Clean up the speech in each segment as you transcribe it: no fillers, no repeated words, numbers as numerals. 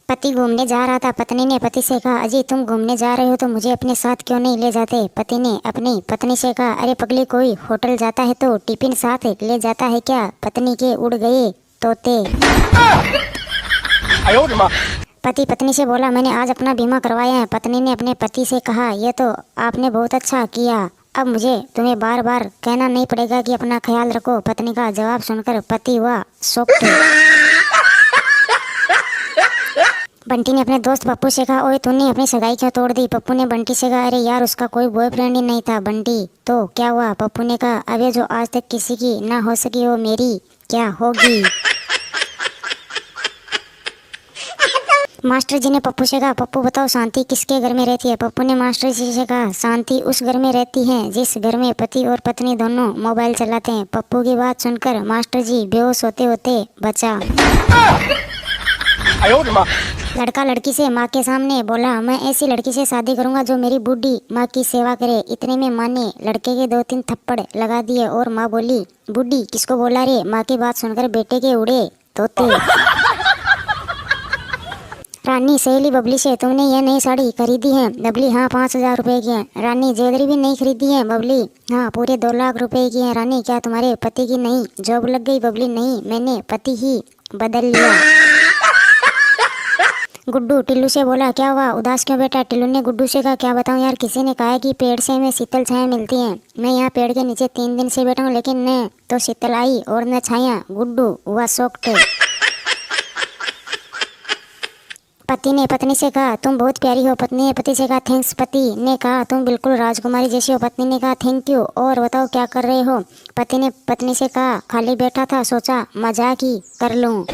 पति घूमने जा रहा था। पत्नी ने पति से कहा, अजी तुम घूमने जा रहे हो तो मुझे अपने साथ क्यों नहीं ले जाते। पति ने अपनी पत्नी से कहा, अरे पगली, कोई होटल जाता है तो टिफिन साथ ले जाता है क्या। पत्नी के उड़ गए तोते। पति पत्नी से बोला, मैंने आज अपना बीमा करवाया है। पत्नी ने अपने पति से कहा, यह तो आपने बहुत अच्छा किया, अब मुझे तुम्हें बार बार कहना नहीं पड़ेगा कि अपना ख्याल रखो। पत्नी का जवाब सुनकर पति हुआ शॉक्ड। बंटी ने अपने दोस्त पप्पू से कहा, ओए तूने अपनी सगाई क्यों तोड़ दी। पप्पू ने बंटी से कहा, अरे यार उसका कोई बॉयफ्रेंड ही नहीं था। बंटी, तो क्या हुआ। पप्पू ने कहा, अबे जो आज तक किसी की ना हो सकी वो मेरी क्या होगी। मास्टर जी ने पप्पू से कहा, पप्पू बताओ शांति किसके घर में रहती है। पप्पू ने मास्टर जी से कहा, शांति उस घर में रहती है जिस घर में पति और पत्नी दोनों मोबाइल चलाते हैं। पप्पू की बात सुनकर मास्टर जी बेहोश होते होते बचा। लड़का लड़की से माँ के सामने बोला, मैं ऐसी लड़की से शादी करूंगा जो मेरी बूढ़ी माँ की सेवा करे। इतने में माँ ने लड़के के 2-3 थप्पड़ लगा दिए और माँ बोली, बूढ़ी किसको बोला रे। माँ की बात सुनकर बेटे के उड़े तोते। रानी सहेली बबली से, तुमने ये नई साड़ी खरीदी है। बबली, हाँ 5,000 रुपए की है। रानी, ज्वेलरी भी नहीं खरीदी है। बबली, हाँ पूरे 2 लाख रुपए की है। रानी, क्या तुम्हारे पति की नई जॉब लग गई। बबली, नहीं मैंने पति ही बदल लिया। गुड्डू टिल्लू से बोला, क्या हुआ उदास क्यों बेटा। टिल्लू ने गुड्डू से कहा, क्या बताऊं यार, किसी ने कहा है कि पेड़ से हमें शीतल छाया मिलती है। मैं यहाँ पेड़ के नीचे 3 दिन से बैठा हूँ लेकिन न तो शीतल आई और न छाया। गुड्डू हुआ शॉक्ड। पति ने पत्नी से कहा, तुम बहुत प्यारी हो। पत्नी ने पति से कहा, थैंक्स। पति ने कहा, तुम बिल्कुल राजकुमारी जैसी हो। पत्नी ने कहा, थैंक यू। और बताओ क्या कर रहे हो। पति ने पत्नी से कहा, खाली बैठा था, सोचा मजाक ही कर लूं।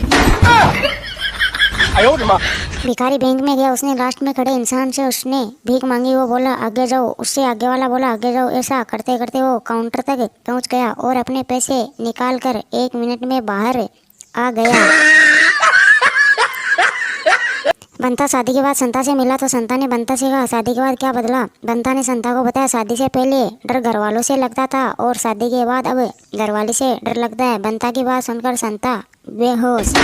भिखारी बैंक में गया। उसने लास्ट में खड़े इंसान से उसने भीख मांगी। वो बोला, आगे जाओ। उससे आगे वाला बोला, आगे जाओ। ऐसा करते करते वो काउंटर तक पहुंच गया और अपने पैसे निकाल कर 1 मिनट में बाहर आ गया। बंता शादी के बाद संता से मिला तो संता ने बंता से कहा, शादी के बाद क्या बदला। बंता ने संता को बताया, शादी से पहले डर घर वालों से लगता था और शादी के बाद अब घरवाली से डर लगता है। बंता की बात सुनकर संता बेहोश।